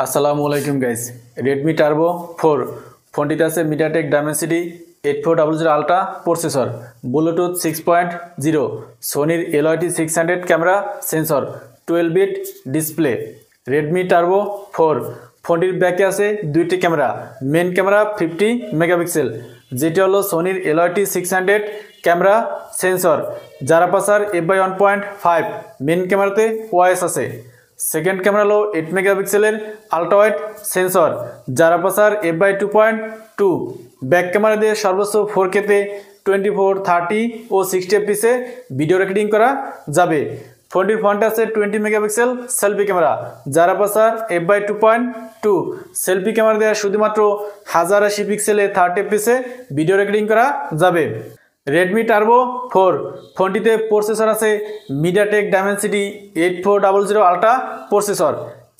আসসালামু আলাইকুম guys. Redmi Turbo 4 ফোনটিতে আছে MediaTek Dimensity 8400 ultra processor, Bluetooth 6.0, সোনির LYT 600 camera sensor, 12 bit display. Redmi Turbo 4 ফোনটির ব্যাকে আছে দুইটি ক্যামেরা, মেন ক্যামেরা 50 মেগাপিক্সেল যেটি হলো সোনির LYT 600 ক্যামেরা সেন্সর, যার আপারচার f/1.5, মেন ক্যামেরাতে ওআইএস আছে। সেকেন্ড ক্যামেরা হলো 8 মেগাপিক্সেলের আলট্রা ওয়াইড সেন্সর, যার আপারচার f/2.2। ব্যাক ক্যামেরা দিয়ে সর্বোচ্চ 4K তে 24, 30 ও 60 এফপিএসে ভিডিও রেকর্ডিং করা যাবে। ফোনটির ফ্রন্টে আছে 20 মেগাপিক্সেল সেলফি ক্যামেরা, যার আপারচার f/2.2। সেলফি ক্যামেরা দিয়ে শুধুমাত্র 1080 পিক্সেলে 30 এফপিএসে ভিডিও রেকর্ডিং করা যাবে। Redmi Turbo 4 ফোনটিতে প্রসেসর আছে MediaTek Dimensity 8400 আলট্রা প্রসেসর।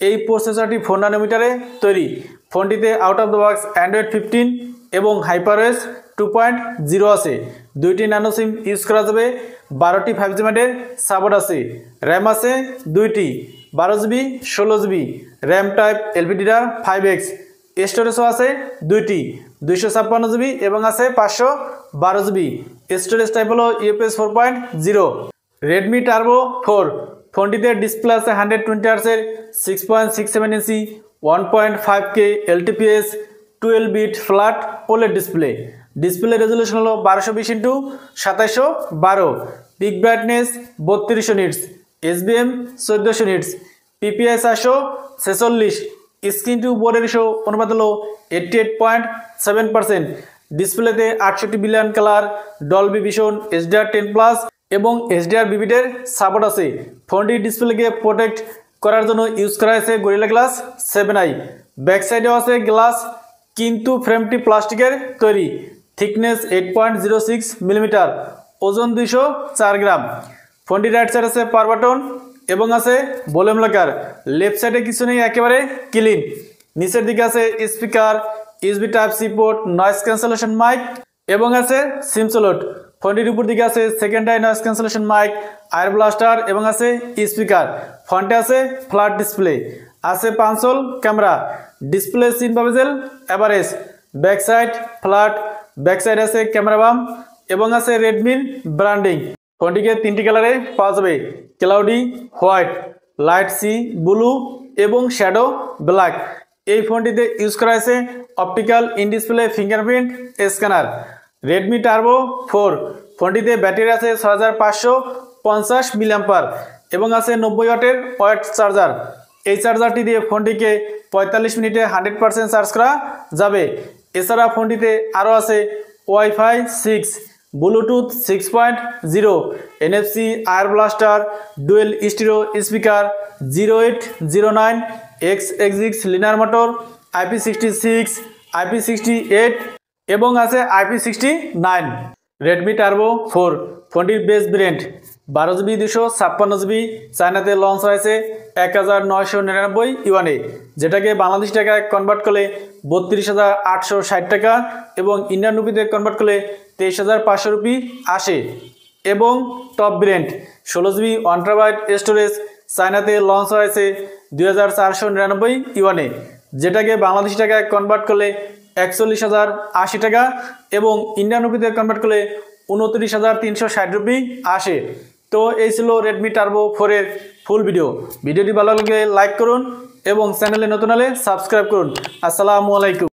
এই প্রসেসরটি 4 ন্যানোমিটারে তৈরি। ফোনটিতে out of the box Android 15 এবং HyperOS 2.0 আছে। দুইটি ন্যানো সিম ইউজ করা যাবে। 12টি 5G ব্যান্ডের সাপোর্ট আছে। র্যাম আছে দুইটি, 12GB 16GB, RAM type LPDDR5X। স্টোরেজও আছে দুইটি, 256GB এবং আছে 512GB। স্টোরেজ টাইপ হলো UFS 4.0। Redmi Turbo 4 ফোনটিতে ডিসপ্লে আছে 120Hz এর 6.67 inch 1.5K LTPS 12 bit flat OLED display. Display resolution হলো 1220x2712, peak brightness 3200 nits, SBM 1400 nits, PPI 446, screen to body ratio অনুপাত হলো 88.7%। ডিসপ্লেতে 68 billion colour, Dolby vision, HDR10+ এবং HDR বিবিটের support আছে। ফোনটির ডিসপ্লেকে প্রোটেক্ট করার জন্য ইউজ করা হয়েছে গরিলা গ্লাস 7i। ব্যাক সাইডেও আছে গ্লাস, কিন্তু ফ্রেমটি প্লাস্টিকের তৈরি। থিকনেস 8.06 মিলিমিটার, ওজন 204 গ্রাম। ফোনটি রাইট সাইড আছে পাওয়ার বাটন এবং আছে ভলিউম লকার। লেফট সাইডে কিছু নেই, একেবারে ক্লিন। নিচের দিকে আছে speaker, USB Type-C port, noise cancellation mic এবং আছে সিম স্লট। ফোনটির উপর দিকে আছে সেকেন্ড আই noise cancellation mic, IR blaster এবং আছে স্পিকার। ফ্রন্টে আছে ফ্ল্যাট ডিসপ্লে, আছে 5 hole camera. Display thin bezel average. Back side flat, back side আছে ক্যামেরা বাম এবং আছে রেডমির ব্র্যান্ডিং। ফোনটিকে 3টি কালারে পাওয়া যাবে, cloudy white, light C blue এবং শ্যাডো ব্ল্যাক। এই ফোনটিতে ইউজ করা হয়েছে optical in display fingerprint scanner. Redmi Turbo 4 ফোনটিতে ব্যাটারি আছে 6550 মিলিঅ্যাম্পার এবং আছে 90 ওয়াটের ওয়াট চার্জার। এই চার্জারটি দিয়ে ফোনটিকে 45 মিনিটে 100% চার্জ করা যাবে। এছাড়া ফোনটিতে আরও আছে Wi-Fi 6, Bluetooth 6.0, NFC IR blaster, dual stereo speaker, 0809 XXX linear motor, IP66, IP68 এবং আছে IP69। Redmi Turbo 4 ফোনটির বেস ভেরিয়েন্ট 12GB 256GB, চায়নাতে লঞ্চ হয়েছে 1999 ইউয়ানে, যেটাকে বাংলাদেশ টাকায় কনভার্ট করলে 32,860 টাকা এবং ইন্ডিয়ান রুপিতে কনভার্ট করলে 23,500 রুপি আসে। এবং top variant 16GB 1TB storage, চায়নাতে লঞ্চ হয়েছে 2499 ইউয়ানে, যেটাকে বাংলাদেশ টাকায় কনভার্ট করলে 41,080 টাকা এবং ইন্ডিয়ান রুপিতে কনভার্ট করলে 29,360 রুপি আসে। তো এই ছিল Redmi Turbo 4 এর ফুল ভিডিও। ভিডিওটি ভালো লাগলে লাইক করুন এবং চ্যানেলে নতুন হলে সাবস্ক্রাইব করুন। আসসালামু আলাইকুম।